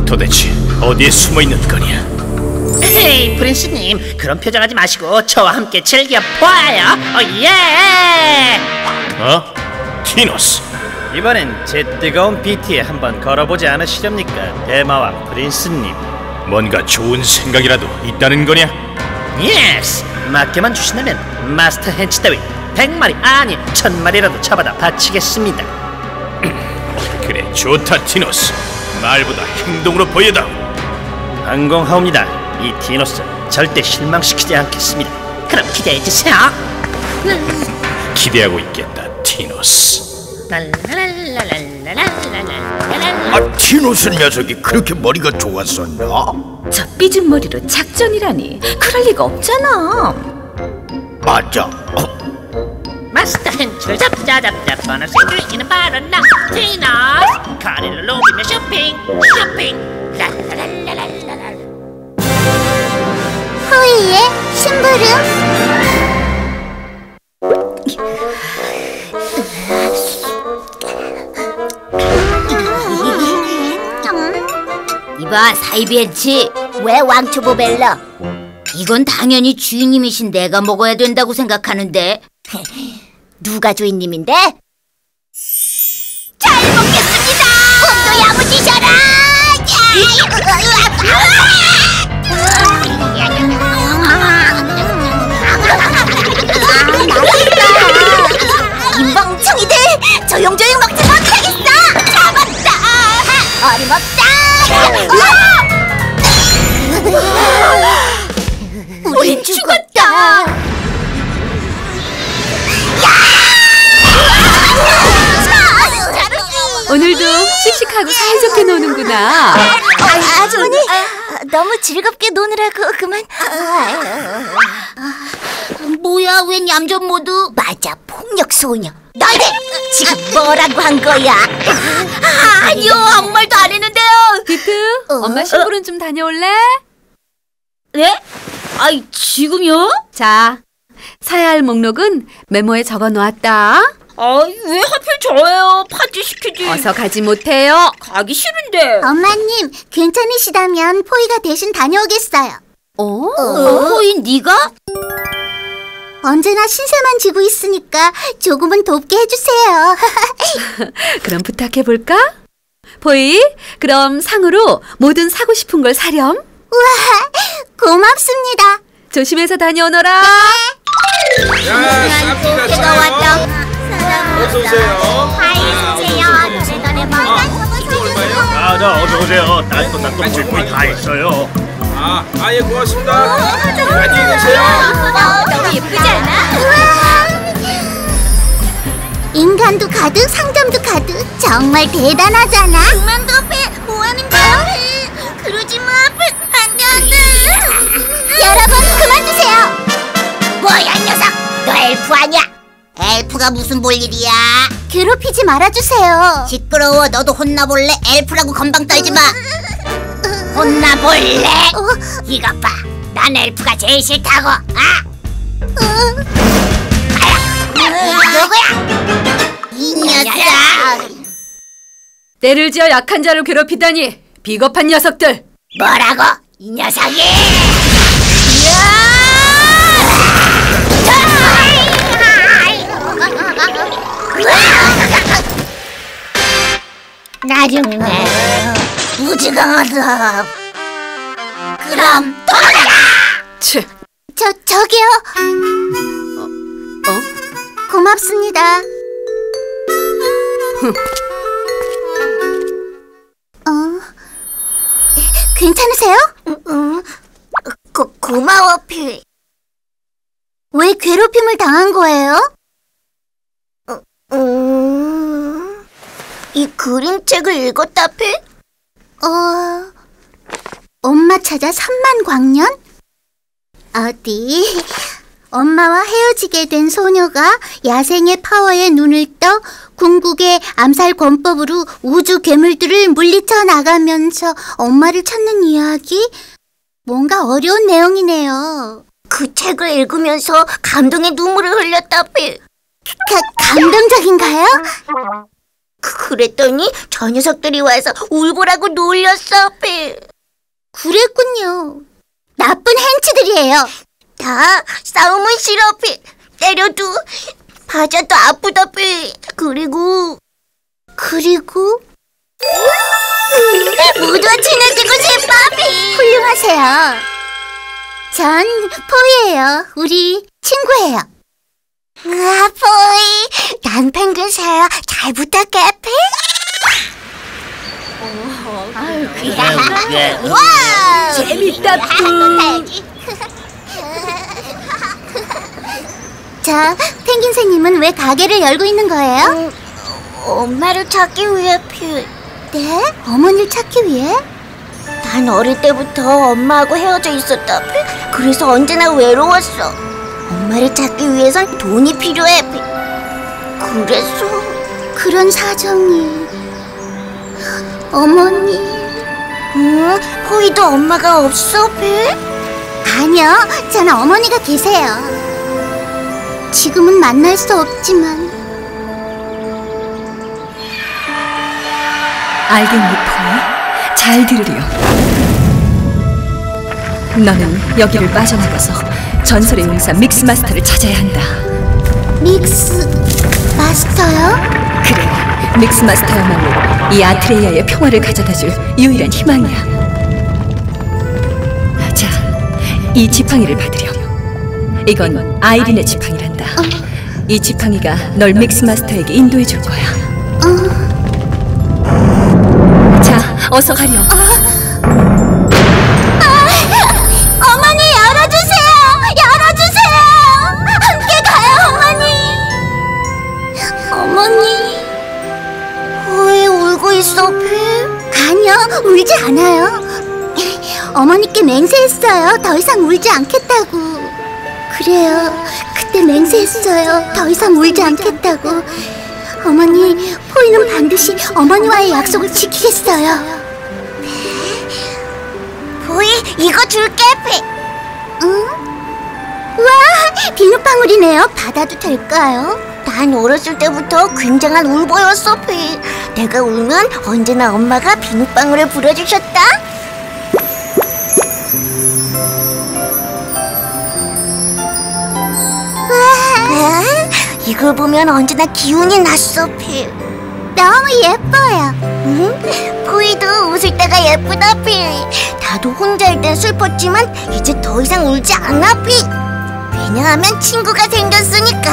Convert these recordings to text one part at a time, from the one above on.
도대체 어디에 숨어있는 거냐? 에이, 프린스님, 그런 표정하지 마시고 저와 함께 즐겨봐요. 예! 티노스, 이번엔 제 뜨거운 BT에 한번 걸어보지 않으시렵니까, 대마왕 프린스님? 뭔가 좋은 생각이라도 있다는 거냐? 예스! 맡겨만 주신다면 마스터 헨치 따위 100마리 아니 1000마리라도 잡아다 바치겠습니다. 그래, 좋다 티노스. 말보다 행동으로 보여다오. 항공하옵니다. 이 티노스 절대 실망시키지 않겠습니다. 그럼 기대해주세요. 기대하고 있겠다, 티노스. 티노스 녀석이 그렇게 머리가 좋았었나? 저 삐진 머리로 작전이라니 그럴 리가 없잖아. 맞아. 마스터 헨치를 잡자 번을 생기는 바로 나 티노스. 카리를 로비며 쇼핑 랄랄랄랄랄랄. 호이의 심부름. 이봐, 사이비 헨치. 왜 왕초보 벨러? 이건 당연히 주인님이신 내가 먹어야 된다고 생각하는데. 누가 주인님인데? 잘 먹겠습니다. 또 야무지셔라. 이 멍청이들, 조용조용 먹지 못하겠어. 잡았다. 어림없다. 우린 죽었다. 오늘도 씩씩하고 사이좋게 노는구나. 아주머니, 너무 즐겁게 노느라고 그만. 뭐야, 웬 얌전 모드? 맞아, 폭력 소녀. 너희들 지금 뭐라고 한 거야? 아니요, 아무 말도 안 했는데요. 비트, 엄마 심부름 좀 다녀올래? 네? 아이, 지금요? 자, 사야 할 목록은 메모에 적어 놓았다. 왜 하필 저예요? 파티 시키지. 어서 가지 못해요. 가기 싫은데. 엄마님, 괜찮으시다면 포이가 대신 다녀오겠어요. 호이, 네가? 언제나 신세만 지고 있으니까 조금은 돕게 해주세요. 그럼 부탁해볼까? 포이, 그럼 상으로 뭐든 사고 싶은 걸 사렴. 우와, 고맙습니다. 조심해서 다녀오너라. 야, 내가 왔다. 어서 오세요. 자, 어서 오세요. 따뜻한 질문이 다 있어요. 예, 고맙습니다. 안녕히 계세요. 너무 예쁘지 않아? 인간도 가득, 상점도 가득. 정말 대단하잖아. 그만 둬배. 뭐하는 거야? 그러지 마. 안 돼, 안 돼. 여러분, 그만두세요. 뭐야, 이 녀석. 너 엘프 아니야? 엘프가 무슨 볼 일이야? 괴롭히지 말아주세요. 시끄러워. 너도 혼나볼래? 엘프라고 건방 떨지 마. 혼나볼래? 이것 봐. 난 엘프가 제일 싫다고. 누구야? 이 녀석. 때를 지어 약한 자를 괴롭히다니 비겁한 녀석들. 뭐라고? 이 녀석이? 나중에 무지강하다. 그럼 돌아가. 저기요. 고맙습니다. 괜찮으세요? 고마워, 필. 왜 괴롭힘을 당한 거예요? 이 그림책을 읽었다, 필? 엄마 찾아 3만 광년? 어디? 엄마와 헤어지게 된 소녀가 야생의 파워에 눈을 떠 궁극의 암살 권법으로 우주 괴물들을 물리쳐 나가면서 엄마를 찾는 이야기? 뭔가 어려운 내용이네요. 그 책을 읽으면서 감동의 눈물을 흘렸다, 필. 감동적인가요? 그랬더니 저 녀석들이 와서 울보라고 놀렸어, 피. 그랬군요. 나쁜 hench들이에요. 다 싸움은 싫어, 피. 때려도 맞아도 아프다, 피. 그리고 모두와 친해지고 싶어, 피. 훌륭하세요. 전 포이예요. 우리 친구예요. 우와, 포이. 난 펭귄 새야. 잘 부탁해, 피. 와, 재밌다, 자, 펭귄새님은 왜 가게를 열고 있는 거예요? 엄마를 찾기 위해, 피. 네? 어머니를 찾기 위해? 난 어릴 때부터 엄마하고 헤어져 있었다, 피. 그래서 언제나 외로웠어. 엄마를 찾기 위해선 돈이 필요해, 피. 그래서 그런 사정이. 어머니. 포이도 엄마가 없어, 피? 아니요, 저는 어머니가 계세요. 지금은 만날 수 없지만. 알겠니, 포이? 잘 들으렴. 너는 여기를 빠져나가서 전설의 용사 믹스 마스터를 찾아야 한다. 믹스 마스터요? 그래, 믹스 마스터야말로 이 아트레이아의 평화를 가져다줄 유일한 희망이야. 자, 이 지팡이를 받으렴. 이건 아이린의 지팡이란다. 이 지팡이가 널 믹스 마스터에게 인도해 줄 거야. 자, 어서 가렴. 어머니, 열어주세요! 열어주세요! 함께 가요, 어머니! 어머니, 왜 울고 있어, 피? 아니요, 울지 않아요. 어머니께 맹세했어요. 더 이상 울지 않겠다고. 그래요, 그때 맹세했어요. 더 이상 울지 않겠다고. 어머니, 포이는 반드시 어머니와의 약속을 지키겠어요. 포이, 이거 줄게, 피. 응? 와, 비눗방울이네요. 받아도 될까요? 난 어렸을 때부터 굉장한 울보였어, 피. 내가 울면 언제나 엄마가 비눗방울을 불어주셨다. 와, 이걸 보면 언제나 기운이 났어, 피. 너무 예뻐요. 응? 포이도 웃을 때가 예쁘다, 피. 나도 혼자일 땐 슬펐지만 이제 더 이상 울지 않아, 피. 왜냐하면 친구가 생겼으니까.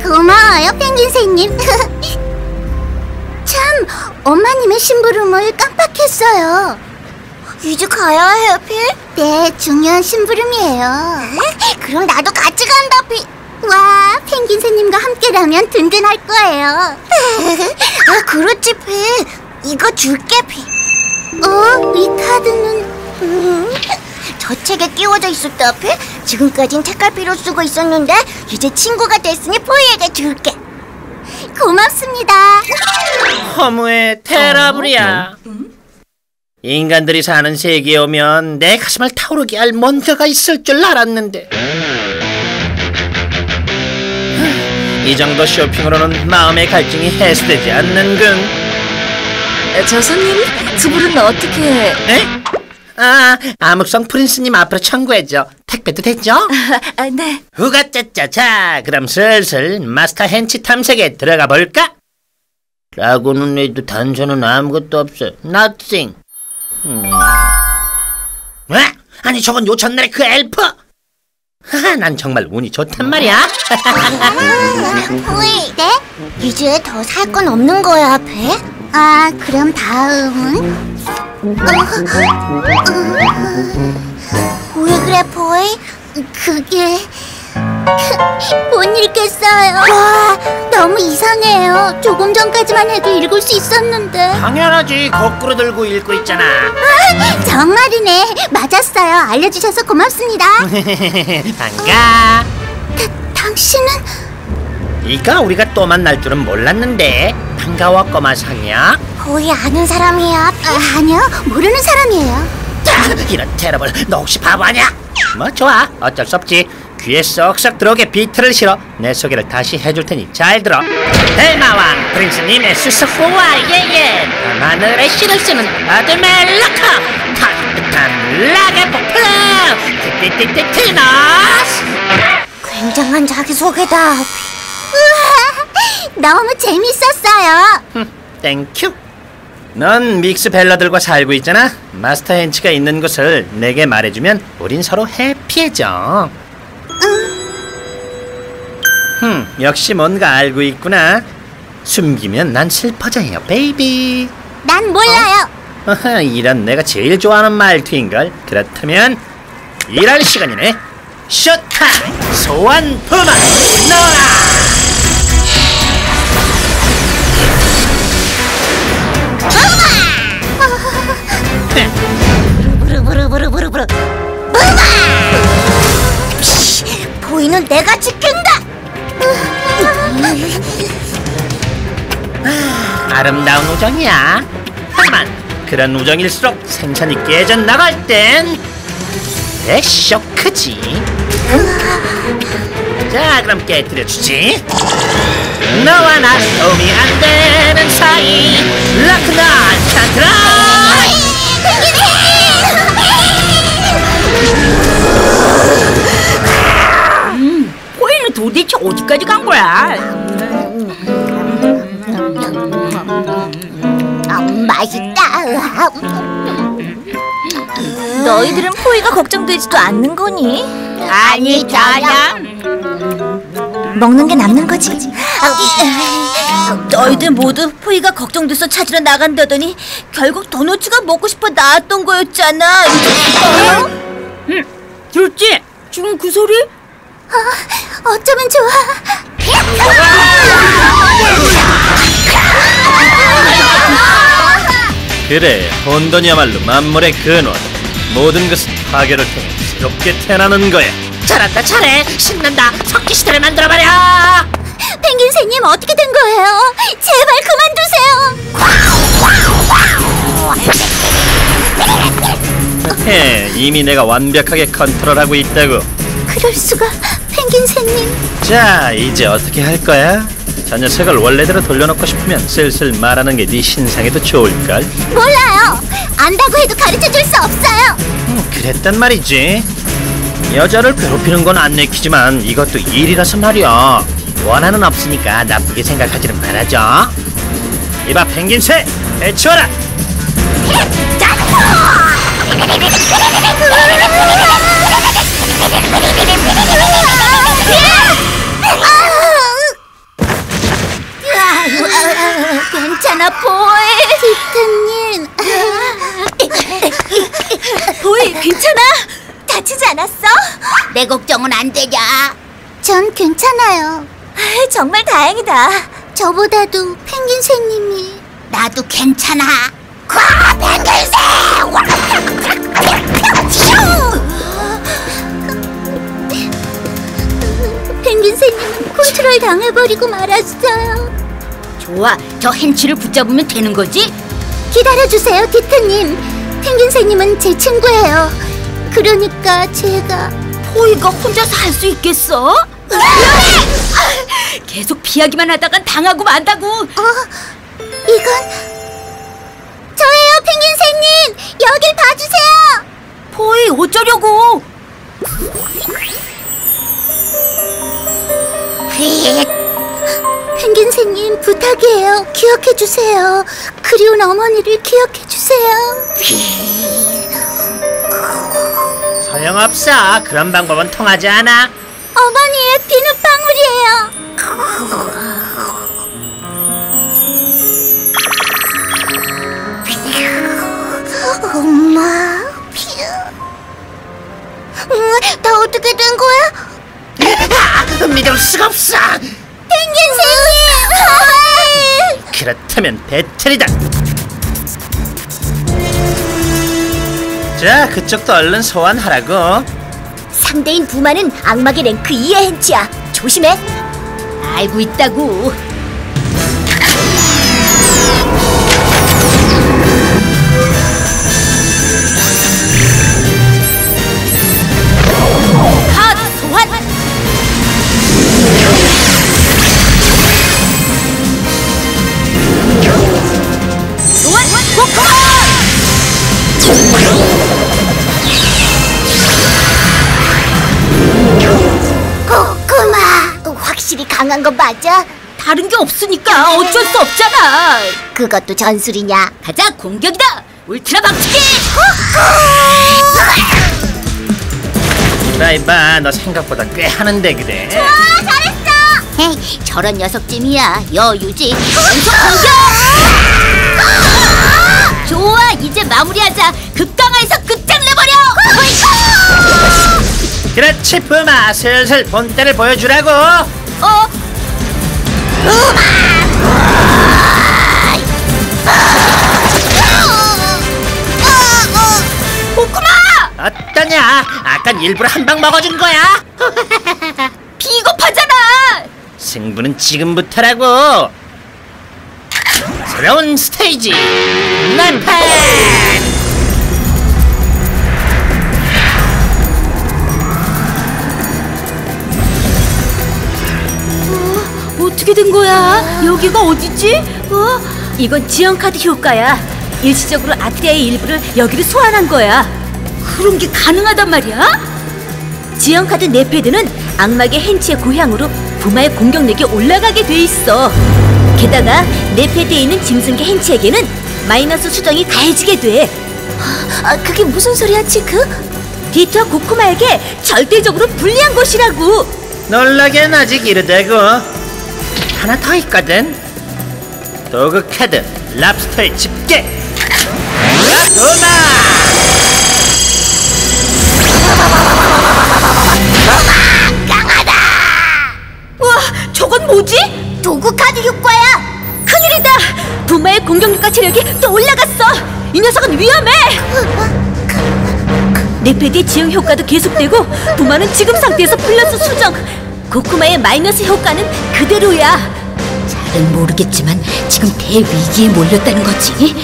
고마워요, 펭귄새님. 참, 엄마님의 심부름을 깜빡했어요. 이제 가야 해요, 피? 네, 중요한 심부름이에요. 그럼 나도 같이 간다, 피. 와, 펭귄새님과 함께라면 든든할 거예요. 아, 그렇지, 피. 이거 줄게, 피. 이 카드는... 저 책에 끼워져 있었다, 피. 지금까진 책갈피로 쓰고 있었는데 이제 친구가 됐으니 포이에게 줄게. 고맙습니다. 허무의 테라브리야. 인간들이 사는 세계에 오면 내 가슴을 타오르게 할 뭔가가 있을 줄 알았는데 이 정도 쇼핑으로는 마음의 갈증이 해소되지 않는군. 저 손님, 지불은 어떻게... 네? 아, 암흑성 프린스님 앞으로 청구해줘. 택배도 됐죠? 네. 후가짜짜. 자, 그럼 슬슬 마스터 hench 탐색에 들어가 볼까? 라고는 해도 단서는 아무것도 없어. Nothing. 아니 저건 요천날의 그 엘프! 하하, 난 정말 운이 좋단 말이야. 포이, 네? 이제 더 살 건 없는 거야, 앞에? 아, 그럼 다음은? 왜 그래, 포이? 그게... 못 읽겠어요. 와, 너무 이상해요. 조금 전까지만 해도 읽을 수 있었는데. 당연하지. 거꾸로 들고 읽고 있잖아. 아, 정말이네. 맞았어요. 알려주셔서 고맙습니다. 반가. 당신은? 네가 우리가 또 만날 줄은 몰랐는데. 반가워, 꼬마 상녀. 거의 아는 사람이야. 아니요, 모르는 사람이에요. 이런 테러블, 너 혹시 바보 아냐? 뭐 좋아, 어쩔 수 없지. 귀에 쏙쏙 들어오게 비트를 실어 내 소개를 다시 해줄 테니 잘 들어. 델마왕 프린스님의 수석부와 예예 밤하늘의 신을 쓰는 아드멜라카 따뜻한 락의 폭풍 티티티티티너스. 굉장한 자기소개다. 우와, 너무 재밌었어요. 땡큐. 넌 믹스 벨러들과 살고 있잖아. 마스터 헨치가 있는 곳을 내게 말해주면 우린 서로 해피해져. 역시 뭔가 알고 있구나. 숨기면 난 슬퍼져요, 베이비. 난 몰라요. 이런 내가 제일 좋아하는 말투인걸. 그렇다면 일할 시간이네. 쇼타임! 소환 부마 너라! 부르부르부르부르부르 부마! 보이는 내가 지킨다. 아름다운 우정이야. 하지만 그런 우정일수록 생산이 깨져 나갈 땐 쇼크지. 자, 그럼 깨뜨려주지. 너와 나 도움이 안 되는 사이 라크나 찬트라. 포이는 도대체 어디까지 간 거야? 맛있다. 너희들은 포이가 걱정되지도 않는 거니? 아니 전혀. 먹는 게 남는 거지. 너희들 모두 포이가 걱정돼서 찾으러 나간다더니 결국 도너츠가 먹고 싶어 나왔던 거였잖아. 들었지? 지금 그 소리? 어쩌면 좋아. 그래, 혼돈이야말로 만물의 근원. 모든 것은 파괴를 통해 새롭게 태어나는 거야. 잘한다, 잘해. 신난다. 석기 시대를 만들어버려. 펭귄새님 어떻게 된 거예요? 제발 그만두세요. 이미 내가 완벽하게 컨트롤하고 있다고. 그럴 수가, 펭귄새님. 자, 이제 어떻게 할 거야? 저 녀석을 원래대로 돌려놓고 싶으면 슬슬 말하는 게 네 신상에도 좋을걸? 몰라요. 안다고 해도 가르쳐줄 수 없어요. 그랬단 말이지. 여자를 괴롭히는 건 안 내키지만 이것도 일이라서 말이야. 원한은 없으니까 나쁘게 생각하지는 말아줘. 이봐, 펭귄새, 해치워라. 괜찮아, 보이. 티타님. 포이 괜찮아? 다치지 않았어? 내 걱정은 안 되냐? 전 괜찮아요. 정말 다행이다. 저보다도 펭귄새님이. 나도 괜찮아. 펭귄새님은 컨트롤 당해버리고 말았어요. 좋아, 저 헨치를 붙잡으면 되는 거지? 기다려주세요, 티타님. 펭귄새님은 제 친구예요. 그러니까 제가. 포이가 혼자서 할 수 있겠어? 계속 피하기만 하다간 당하고 만다고. 이건 저예요, 펭귄새님. 여길 봐주세요. 포이 어쩌려고? 펭귄새님 부탁이에요. 기억해주세요. 그리운 어머니를 기억해주세요. 소용없어. 그런 방법은 통하지 않아. 어머니의 비눗방울이에요. 엄마. 다 어떻게 된 거야? 믿을 수가 없어. 펭귄새님. 그렇다면 배틀이다. 자, 그쪽도 얼른 소환하라고. 상대인 부마는 악마의 랭크 2의 헨치야. 조심해. 알고 있다고. 카드 소환. 강한 거 맞아? 다른 게 없으니까 어쩔 수 없잖아. 그것도 전술이냐? 가자, 공격이다. 울트라 박치기. 이봐, 너 생각보다 꽤 하는데 그래. 잘했어. 헤이, 저런 녀석쯤이야. 여유지. 연속 공격. 좋아, 이제 마무리하자. 극강화에서 끝장내버려. 그렇지, 푸마. 슬슬 본때를 보여주라고. 고쿠마! 어떠냐? 아깐 일부러 한 방 먹어준 거야. 비겁하잖아. 승부는 지금부터라고. 새로운 스테이지 난판. 어떻게 된 거야? 여기가 어디지? 이건 지형카드 효과야. 일시적으로 아트리아의 일부를 여기로 소환한 거야. 그런 게 가능하단 말이야? 지형카드 네패드는 악마의 hen치의 고향으로 부마의 공격력이 올라가게 돼 있어. 게다가 네패드에 있는 짐승계 hen치에게는 마이너스 수정이 가해지게 돼. 그게 무슨 소리야, 치크? 디트와 고쿠마에게 절대적으로 불리한 것이라고. 놀라긴 아직 이르다고. 하나 더 있거든. 도구 카드 랍스터의 집게. 라토마. 우와, 저건 뭐지? 도구 카드 효과야. 큰일이다! 부마의 공격력과 체력이 또 올라갔어! 이 녀석은 위험해! 네패드의 지형 효과도 계속되고 부마는 지금 상태에서 플러스 수정, 고쿠마의 마이너스 효과는 그대로야. 잘은 모르겠지만 지금 대위기에 몰렸다는 거지?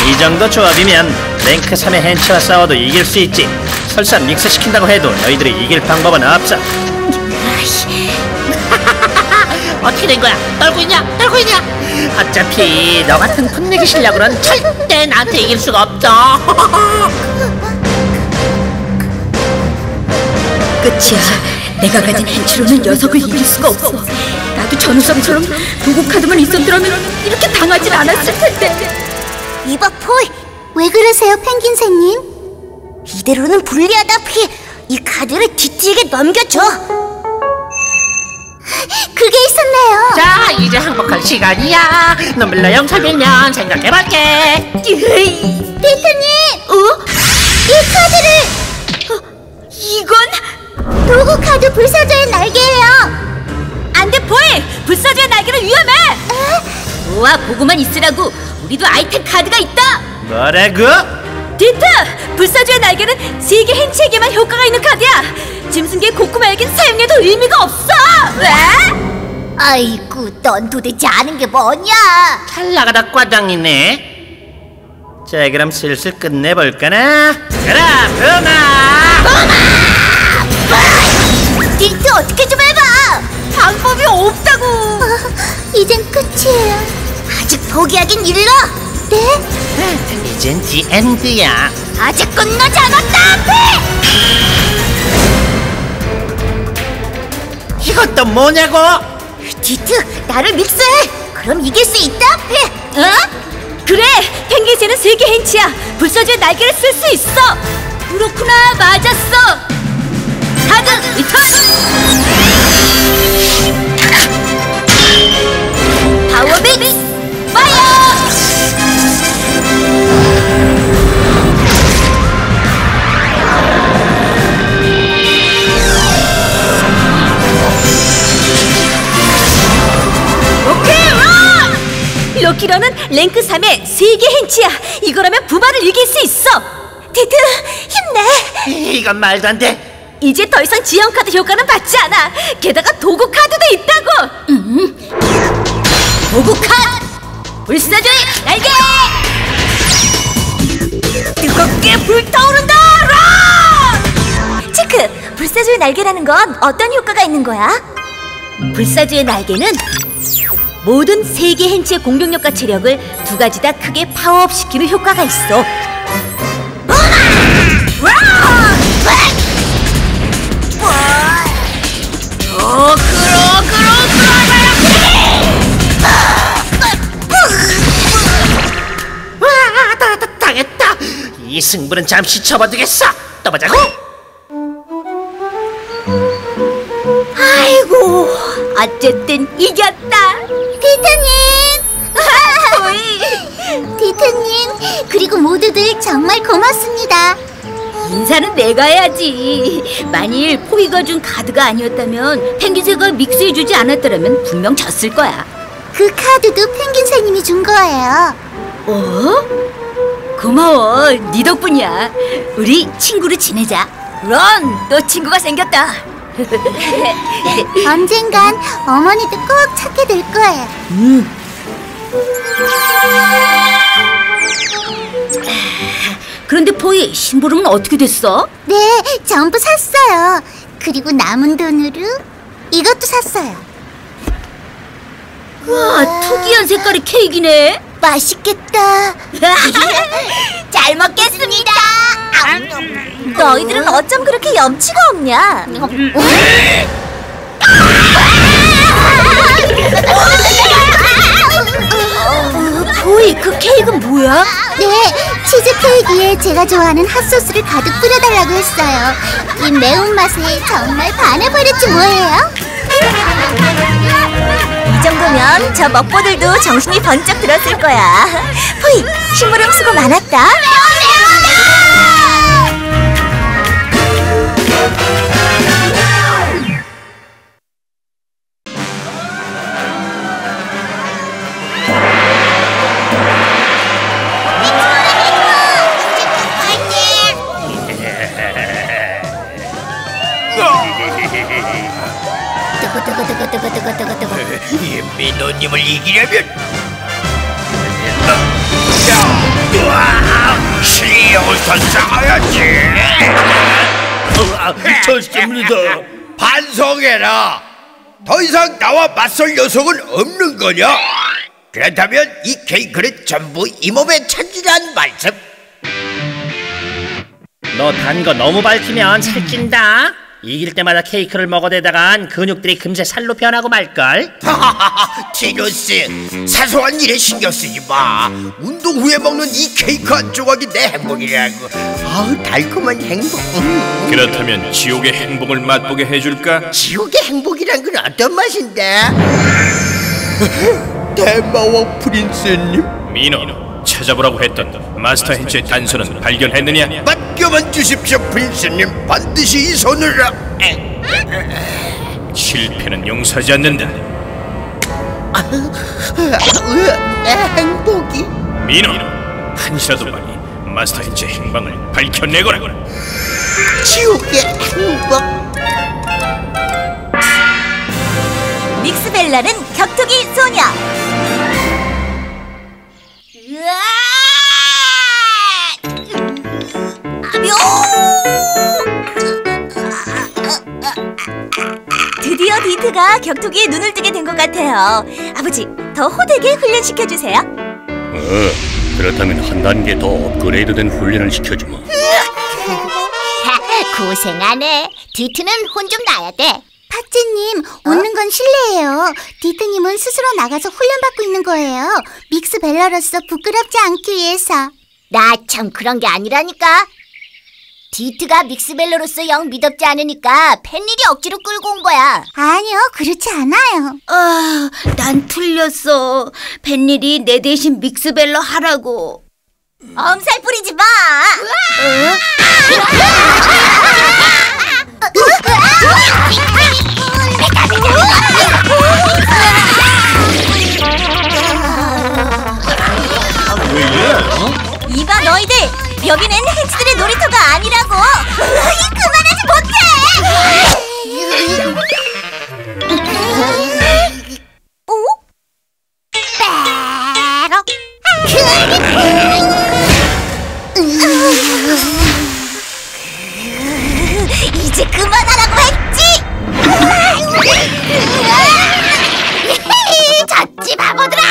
이 정도 조합이면 랭크 3의 hen치와 싸워도 이길 수 있지. 설사 믹스시킨다고 해도 너희들이 이길 방법은 없어. 어떻게 된 거야? 떨고 있냐? 어차피 너 같은 풋내기 실력으로는 절대 나한테 이길 수가 없어. 끝이야. 내가 가진 hen치로는 녀석을 이길 수가 없어. 나도 전우성처럼 도구 카드만 있었더라면 이렇게 당하진 않았을 텐데. 이봐, 폴. 왜 그러세요, 펭귄새님? 이대로는 불리하다, 피. 이 카드를 디티에게 넘겨줘. 그게 있었네요. 자, 이제 항복할 시간이야. 눈물로 영설밀면 생각해볼게. 디트님! 이 카드를! 이건 도구 카드 불사조의 날개예요. 안 돼, 폴! 불사조의 날개는 위험해! 우와, 보고만 있으라고. 우리도 아이템 카드가 있다. 뭐라고? 디트! 불사조의 날개는 세계 hen치에게만 효과가 있는 카드야! 짐승계 고쿠마에겐 사용해도 의미가 없어! 왜? 아이고, 넌 도대체 아는 게 뭐냐? 잘 나가다 과장이네. 자, 그럼 슬슬 끝내볼까나? 가라, 푸마! 디트 어떻게 좀 해봐. 방법이 없다고. 이젠 끝이에요. 아직 포기하긴 일러. 네? 이젠 디엔드야. 아직 끝나지 않았다, 피! 이것도 뭐냐고? 디트, 나를 믹스해. 그럼 이길 수 있다, 피! 그래! 펭귄새는 세계 hen치야! 불사조의 날개를 쓸 수 있어! 그렇구나, 맞았어. 카드 리턴. 파워 믹스 파이어. 로키러는 랭크 3의 세계 hen치야! 이거라면 부마를 이길 수 있어! 디트, 힘내! 이건 말도 안 돼. 이제 더 이상 지형카드 효과는 받지 않아! 게다가 도구 카드도 있다고! 도구 카드 불사조의 날개. 뜨겁게 불타오른다! 체크! 불사조의 날개라는 건 어떤 효과가 있는 거야? 불사조의 날개는 모든 세계 hen치의 공격력과 체력을 두 가지 다 크게 파워업시키는 효과가 있어. 승부는 잠시 접어두겠어. 또 보자고. 아이고, 어쨌든 이겼다. 디트님! 디트님, 그리고 모두들 정말 고맙습니다. 인사는 내가 해야지. 만일 포이가 준 카드가 아니었다면 펭귄새가 믹스해주지 않았더라면 분명 졌을 거야. 그 카드도 펭귄새님이 준 거예요. 어? 고마워, 네 덕분이야. 우리 친구로 지내자. 런, 너 친구가 생겼다. 언젠간 어머니도 꼭 찾게 될 거예요. 그런데 포이, 심부름은 어떻게 됐어? 네, 전부 샀어요. 그리고 남은 돈으로 이것도 샀어요. 와, 특이한 색깔의 케이크네. 맛있겠다. 잘 먹겠습니다. 너희들은 어쩜 그렇게 염치가 없냐? 포이, 그 케이크는 뭐야? 네, 치즈케이크에 제가 좋아하는 핫소스를 가득 뿌려달라고 했어요. 이 매운맛에 정말 반해버렸지 뭐예요? 이 정도면 저 먹보들도 정신이 번쩍 들었을 거야. 포이, 심부름 수고 많았다. 이 민호님을 이기려면 실력을 더 쌓아야지. 좋습니다. 반성해라. 더 이상 나와 맞설 녀석은 없는 거냐? 그렇다면 이 케이크는 전부 이 몸의 천지란 말씀. 너 단 거 너무 밝히면 살찐다. 이길 때마다 케이크를 먹어대다간 근육들이 금세 살로 변하고 말걸. 티노스, 사소한 일에 신경 쓰지 마. 운동 후에 먹는 이 케이크 한 조각이 내 행복이라고. 아우, 달콤한 행복. 그렇다면 지옥의 행복을 맛보게 해줄까? 지옥의 행복이란 건 어떤 맛인데? 대마왕 프린스님, 민호, 찾아보라고 했던 마스터 헨츠의 단서는 발견했느냐? 맡겨만 주십시오 프린스님. 반드시 이 손으로. 실패는 용서하지 않는다. 행복이. 민호, 한시라도 빨리 마스터 헨츠의 행방을 밝혀내거라. 지옥의 행복. 믹스벨라는 격투기 소녀. 드디어 디트가 격투기에 눈을 뜨게 된 것 같아요. 아버지, 더 호되게 훈련시켜주세요. 그렇다면 한 단계 더 업그레이드된 훈련을 시켜주마. 고생하네. 디트는 혼 좀 나야 돼. 팥쥐님, 웃는 건 실례예요. 디트님은 스스로 나가서 훈련받고 있는 거예요. 믹스벨러로서 부끄럽지 않기 위해서. 나 참 그런 게 아니라니까. 디트가 믹스벨러로서 영 미덥지 않으니까 팬일이 억지로 끌고 온 거야. 아니요, 그렇지 않아요. 아, 난 틀렸어. 벤일이 내 대신 믹스벨러 하라고. 엄살 부리지 마. 이봐 너희들, 여기는 헨츠들의 놀이터가 아니라고. 그만하지 못해. 이제 그만하라고 했지. 졌지 바보들아.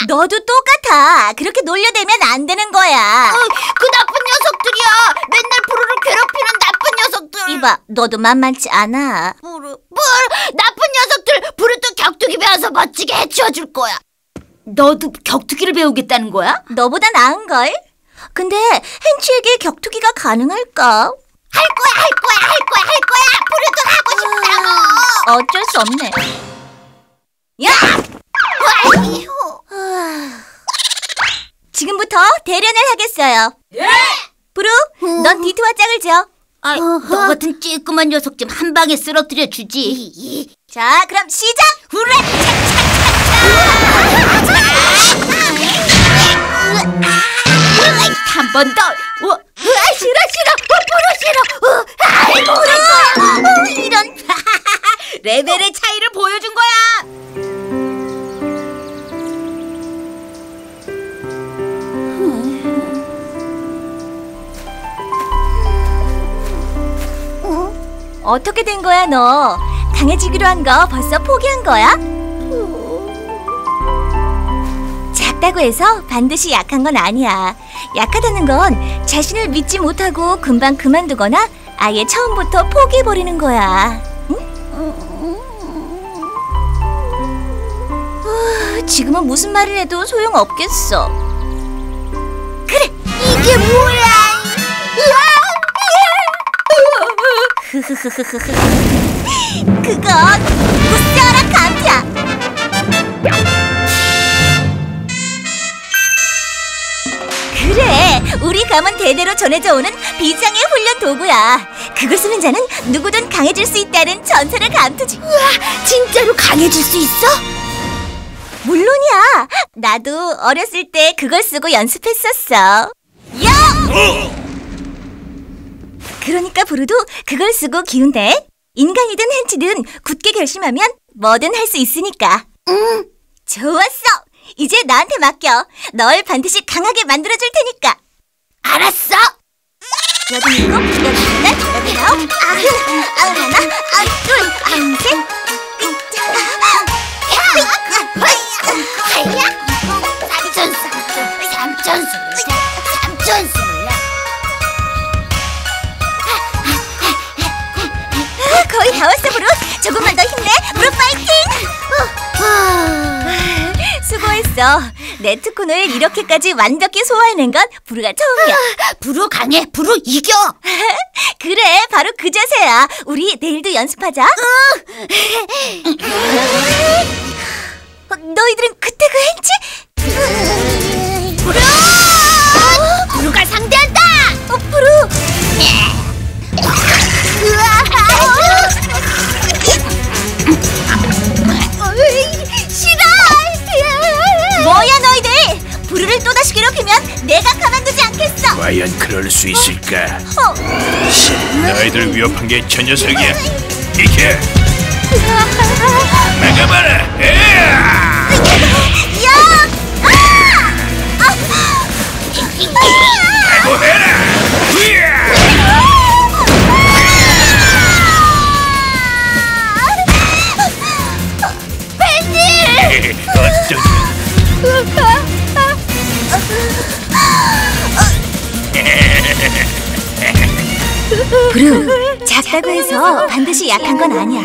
너도 똑같아. 그렇게 놀려대면 안 되는 거야. 그 나쁜 녀석들이야. 맨날 부르를 괴롭히는 나쁜 녀석들. 이봐, 너도 만만치 않아. 뭘 나쁜 녀석들. 부르도 격투기 배워서 멋지게 해치워줄 거야. 너도 격투기를 배우겠다는 거야? 너보다 나은걸? 근데 헨치에게 격투기가 가능할까? 할 거야. 부르도 하고 싶다고. 어쩔 수 없네. 야! 지금부터 대련을 하겠어요. 예! 부루, 넌 디트와 짝을 지어. 너 같은 찌끄만 녀석 좀 한 방에 쓰러뜨려 주지. 자, 그럼 시작! 후레! 한 번 더. 싫어. 부루! 이런. 레벨의 차이를 보여준 거야. 어떻게 된 거야, 너? 강해지기로 한 거 벌써 포기한 거야? 작다고 해서 반드시 약한 건 아니야. 약하다는 건 자신을 믿지 못하고 금방 그만두거나 아예 처음부터 포기해버리는 거야. 응? 지금은 무슨 말을 해도 소용없겠어. 그래! 이게 뭐야! 그건 무서워라 감이야. 그래, 우리 감은 대대로 전해져 오는 비장의 훈련 도구야. 그걸 쓰는 자는 누구든 강해질 수 있다는 전설의 감투지. 우와, 진짜로 강해질 수 있어? 물론이야. 나도 어렸을 때 그걸 쓰고 연습했었어. 야! 그러니까 부루도 그걸 쓰고 기운내. 인간이든 헨치든 굳게 결심하면 뭐든 할 수 있으니까. 좋았어. 이제 나한테 맡겨. 널 반드시 강하게 만들어줄 테니까. 알았어. 여기 일곱, 여기 여덟, 여기 아홉, 하나, 둘, 셋. 거의 다 왔어, 부루. 조금만 더 힘내. 부루 파이팅! 수고했어. 내 특훈을 이렇게까지 완벽히 소화해낸 건 부루가 처음이야. 부루 강해. 부루 이겨. 그래, 바로 그 자세야. 우리 내일도 연습하자. 너희들은 그때 그 헨치? 부루! 부루가 상대한다. 부루! 싫어! 뭐야 너희들! 부루를 또다시 괴롭히면 내가 가만두지 않겠어! 과연 그럴 수 있을까? 너희들 위협한 게 저 녀석이야. 이게 나가봐라. 야! 해라. 부루, 작다고 해서 반드시 약한 건 아니야.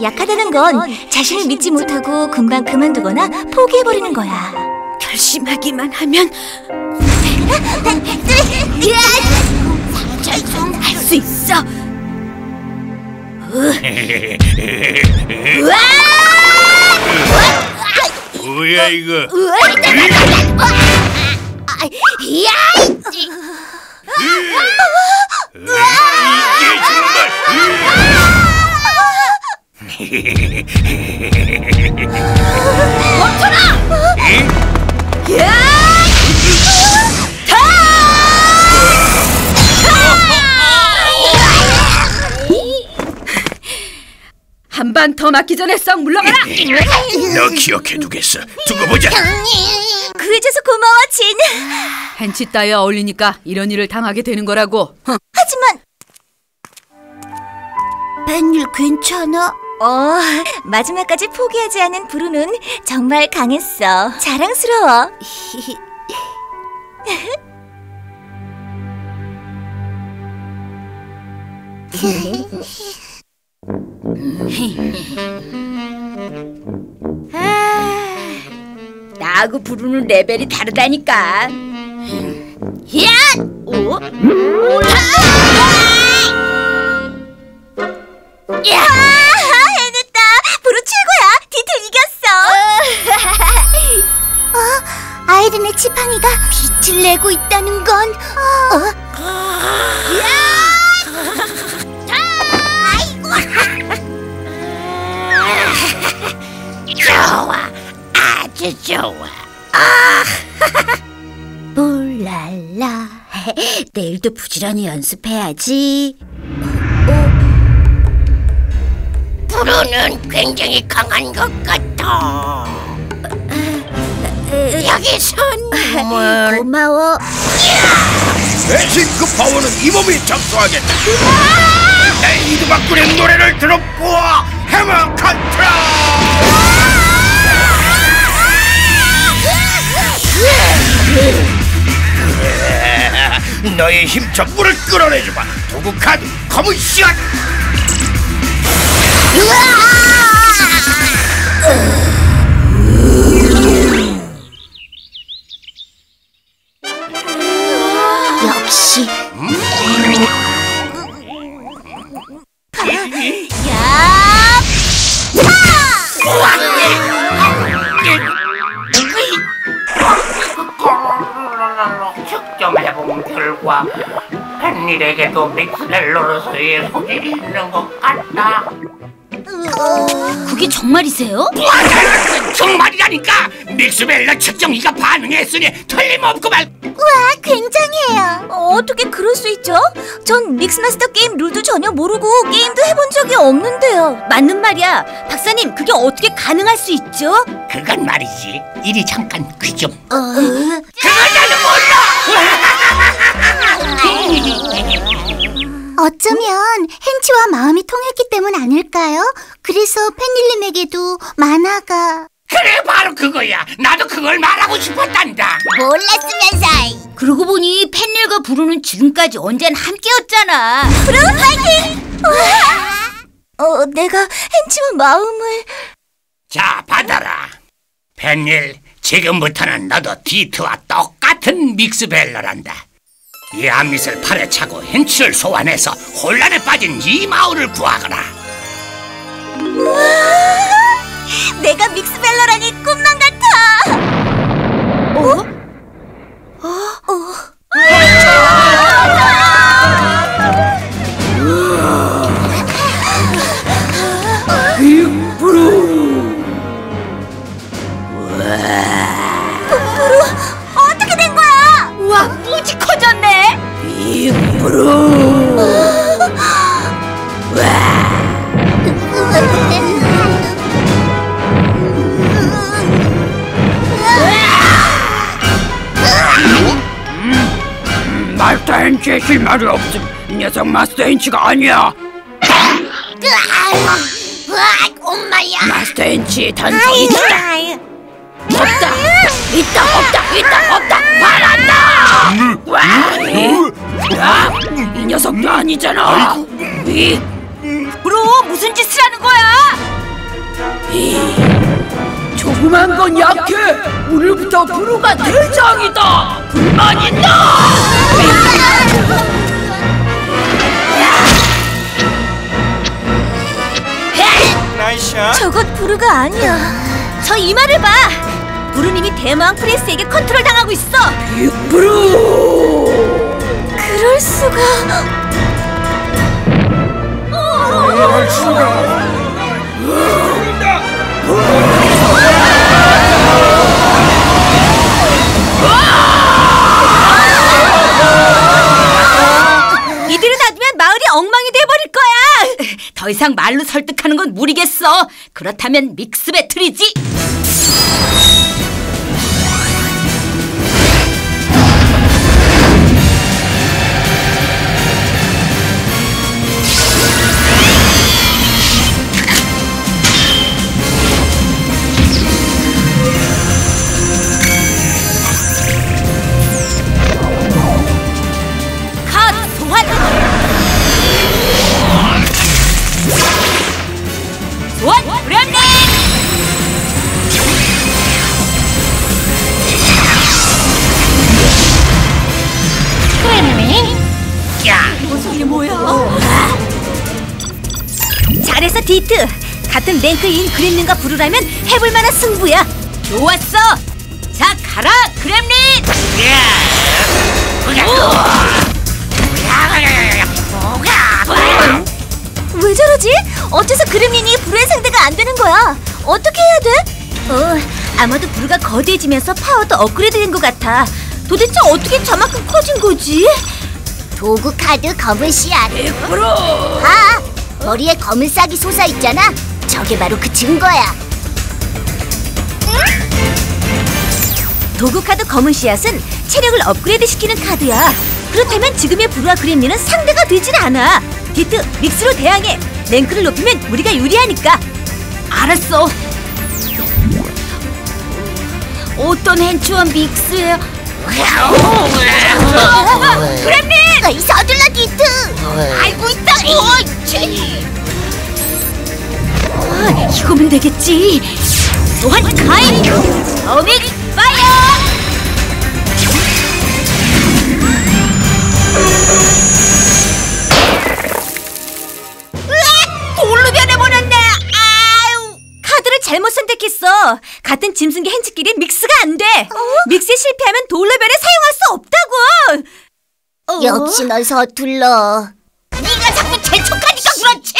약하다는 건 자신을 믿지 못하고 금방 그만두거나 포기해버리는 거야. 결심하기만 하면 할 수 있어. 뭐야 이거? 이게 정말. 한 방 더 맞기 전에 썩 물러가라. 너 기억해두겠어. 두고 보자. 구해줘서 고마워, 진. 헨치 따위와 어울리니까 이런 일을 당하게 되는 거라고. 하지만 벤일 괜찮아? 마지막까지 포기하지 않은 부루는 정말 강했어. 자랑스러워. 나하고 부르는 레벨이 다르다니까. 야! 오? 야! 해냈다. 브루 최고야. 디틀 이겼어. 아이린의 지팡이가 빛을 내고 있다는 건 좋아, 아주 좋아. 몰랄라. 내일도 부지런히 연습해야지. 브루는 굉장히 강한 것 같아. 여기 선물. 고마워. 대신 그 파워는 이 몸이 접수하겠다. 내 이두박군의 노래를 들어보아. 해머 컨트롤. 너의 힘 전부를 끌어내주마. 도구 카드 검은 시간. 역시 측정해본 결과 펜닐에게도 믹스벨로로서의 소질이 있는 것 같다. 그게 정말이세요? 정말이라니까. 믹스벨러 측정기가 반응했으니 틀림없구만. 와, 굉장해요. 어떻게 그럴 수 있죠? 전 믹스마스터 게임 룰도 전혀 모르고 게임도 해본 적이 없는데요. 맞는 말이야. 박사님, 그게 어떻게 가능할 수 있죠? 그건 말이지. 이리 잠깐 귀 좀. 그건 나는 어쩌면 헨치와 마음이 통했기 때문 아닐까요? 그래서 펜닐님에게도 만화가 그래, 바로 그거야. 나도 그걸 말하고 싶었단다. 몰랐으면서. 그러고 보니 펜닐과 브루는 지금까지 언제나 함께였잖아. 브루 파이팅! 내가 헨치와 마음을... 자, 받아라. 펜닐, 지금부터는 너도 디트와 똑같은 믹스벨러란다. 이 암밋을 팔에 차고 헨치를 소환해서 혼란에 빠진 이 마을을 구하거라. 내가 믹스벨러라니 꿈만 같아. 브루, 어떻게 된 거야? 우와, 무지 커졌네. 마스터 헨치의 실말이 없음. 이 녀석 마스터 헨치가 아니야. 엄마야. 마스터 헨치의 단성이 있다. 없다. 말한다. 이 녀석도 아니잖아. 브루, 무슨 짓을 하는 거야? 조그만 건 약해. 오늘부터 브루가 대장이다. 불만 있나? 저것 브루가 아니야. 저 이마를 봐. 브루님이 대마왕 프린스에게 컨트롤 당하고 있어. 브루. 그럴 수가. 이대로 놔두면 마을이 엉망이 돼버릴 거야. 더 이상 말로 설득하는 건 무리겠어. 그렇다면 믹스 배틀이지. 소환 브렘닝! 디트, 같은 랭크인 그렘린과 부르라면 해볼만한 승부야. 좋았어. 자, 가라, 그렘린. 왜 저러지? 어째서 그렘린이 부르의 상대가 안 되는 거야? 어떻게 해야 돼? 아마도 부르가 거대해지면서 파워도 업그레이드된 것 같아. 도대체 어떻게 저만큼 커진 거지? 도구 카드 검은 씨앗. 100%. 아, 머리에 검은 싹이 솟아 있잖아. 저게 바로 그 증거야. 도구 카드 검은 씨앗은 체력을 업그레이드 시키는 카드야. 그렇다면 지금의 부르와 그렘린은 상대가 되질 않아. 디트, 믹스로 대항해. 랭크를 높이면 우리가 유리하니까. 알았어. 어떤 hench와 믹스야? 그렘린! 어이, 서둘러 디트. 알고 있다. 이거면 되겠지. 소환 타임. 어믹 파이어. 돌로 변해버렸네. 아유, 카드를 잘못 선택했어. 같은 짐승계 hench끼리 믹스가 안 돼. 믹스에 실패하면 돌로 변해 사용할 수 없다고. 역시 넌 서툴러. 네가 자꾸 재촉하니까 그렇지.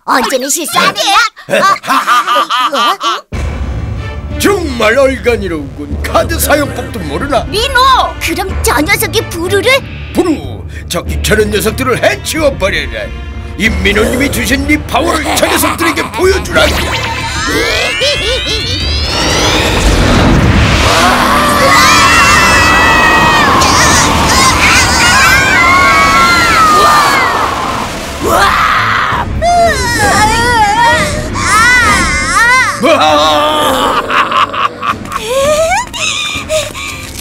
언제는 실수하냐? 정말 얼간이로군. 카드 사용법도 모르나? 민호. 그럼 저 녀석이 부르를? 부루, 저 귀찮은 녀석들을 해치워버려라. 임민호님이 주신 네 파워를 저 녀석들에게 보여주라고.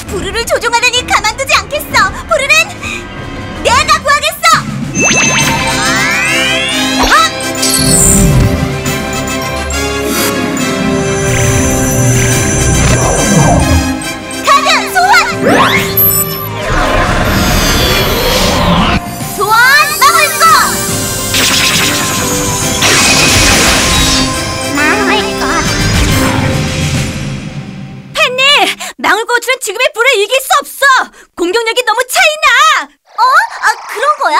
부르를 조종하려니 가만두지 않겠어. 부르는 내가 구하겠어. 카드 소환! 소환 막을 거! 팬니! 망울고추는 지금의 불을 이길 수 없어! 공격력이 너무 차이나! 그런 거야?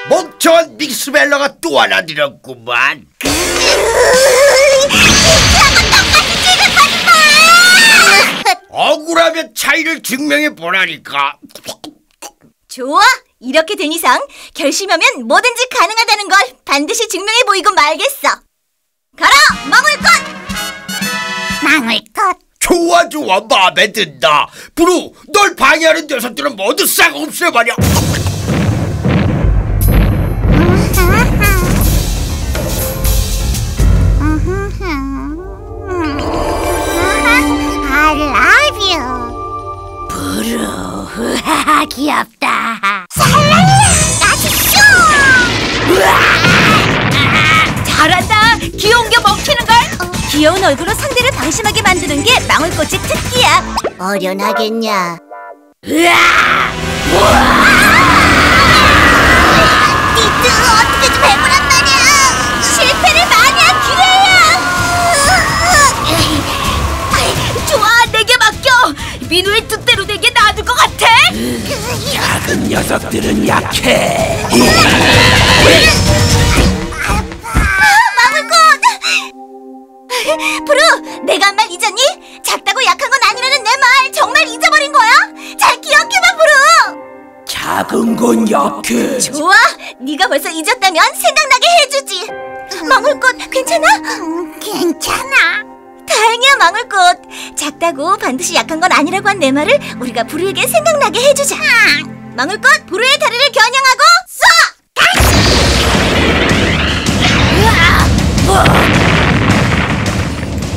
멍청한 믹스벨러가 또 하나 들었구만. 억울하면 차이를 증명해 보라니까. 좋아! 이렇게 된 이상 결심하면 뭐든지 가능하다는 걸 반드시 증명해 보이고 말겠어. 가라! 망울꽃! 망울꽃. 좋아 좋아, 마음에 든다. 부루, 널 방해하는 녀석들은 모두 싹 없애버려. I love you. 부르. 귀엽다. 잘한다. 귀여운 게 먹히는걸. 귀여운 얼굴로 상대를 방심하게 만드는 게 망울꽃의 특기야. 어련하겠냐? 디트, 어떻게 좀 해보란 말이야. 실패를 많이 한 기회야. 좋아, 내게 맡겨. 민호의 뜻대로 내게 놔둘 것 같아. 작은 녀석들은 약해. 망울꽃! 부루, 내가 한 말 잊었니? 작다고 약한 건 아니라는 내 말 정말 잊어버린 거야? 잘 기억해봐, 부루! 작은 건 약해. 좋아, 네가 벌써 잊었다면 생각나게 해주지. 망울꽃, 괜찮아? 괜찮아. 다행이야, 망울꽃. 작다고 반드시 약한 건 아니라고 한 내 말을 우리가 부루에게 생각나게 해주자. 망울꽃, 부루의 다리를 겨냥하고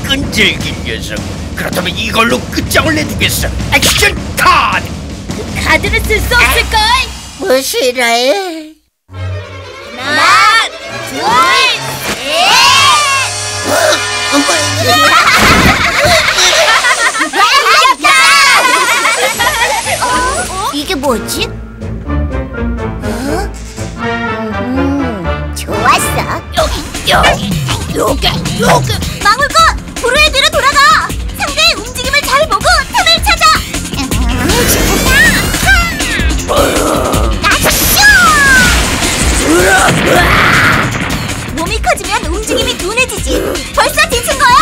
끈질긴 녀석. 그렇다면 이걸로 끝장을 내주겠어. 액션 카드. 카드를 쓸 수 없을걸. 뭐 싫어해? 하나, 둘, 이게 뭐지? 좋았어. 망울꽃! 브루의 뒤로 돌아가! 상대의 움직임을 잘 보고 틈을 찾아! 몸이 커지면 움직임이 둔해지지. 벌써 지친 거야?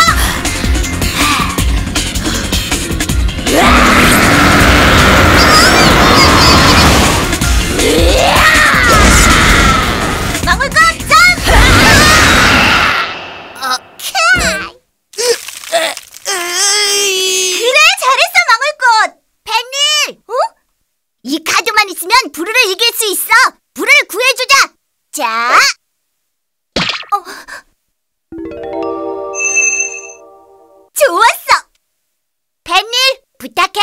망울꽃 점프! 그래, 잘했어, 망울꽃. 펜닐! 이 카드만 있으면 부르를 이길 수 있어. 부르를 구해주자. 자, 좋았어. 펜닐, 부탁해.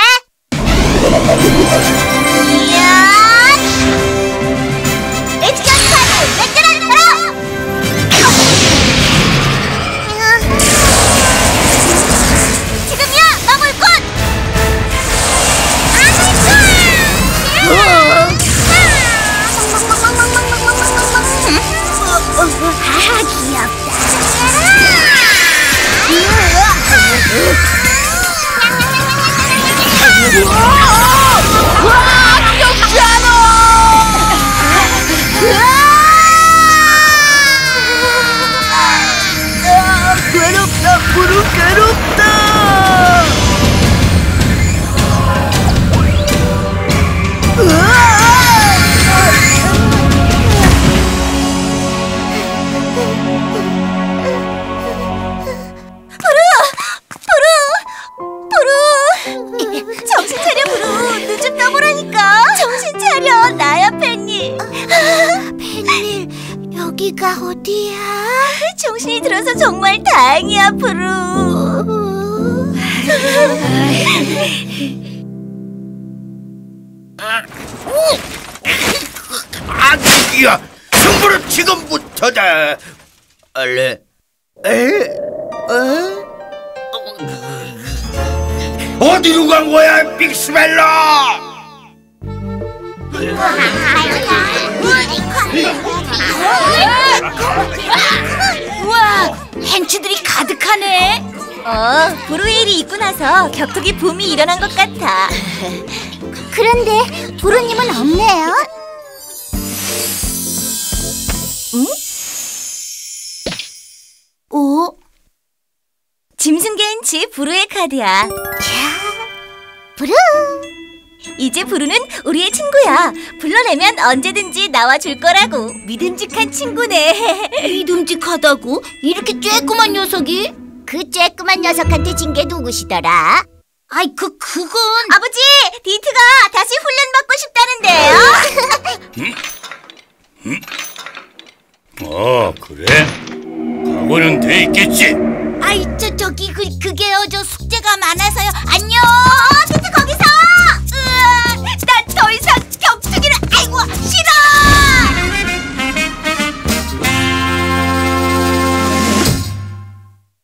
액션 카드 매끄러져라. 지금이야, 망울꽃. 괴롭다, 부르 괴롭다. 정신 차려, 부루. 늦은 떠보라니까. 정신 차려, 나야, 펜닐. 펜닐, 여기가 어디야? 정신이 들어서 정말 다행이야, 부루. 아기야, 승부는 지금부터다. 알레? 어디로 간 거야, 빅스벨라? 우와, hen치들이 가득하네. 브루일이 있고 나서 격투기 붐이 일어난 것 같아. 그런데 브루님은 없네요. 응? 오? 짐승계 hen치 브루의 카드야. 브루! 이제 브루는 우리의 친구야. 불러내면 언제든지 나와줄 거라고. 믿음직한 친구네. 믿음직하다고? 이렇게 쬐끄만 녀석이? 그 쬐끄만 녀석한테 진 게 누구시더라? 아이, 그건... 아버지! 디트가 다시 훈련받고 싶다는데요. 그래? 각오는 돼 있겠지? 아이, 그게요, 저 숙제가 많아서요. 안녕!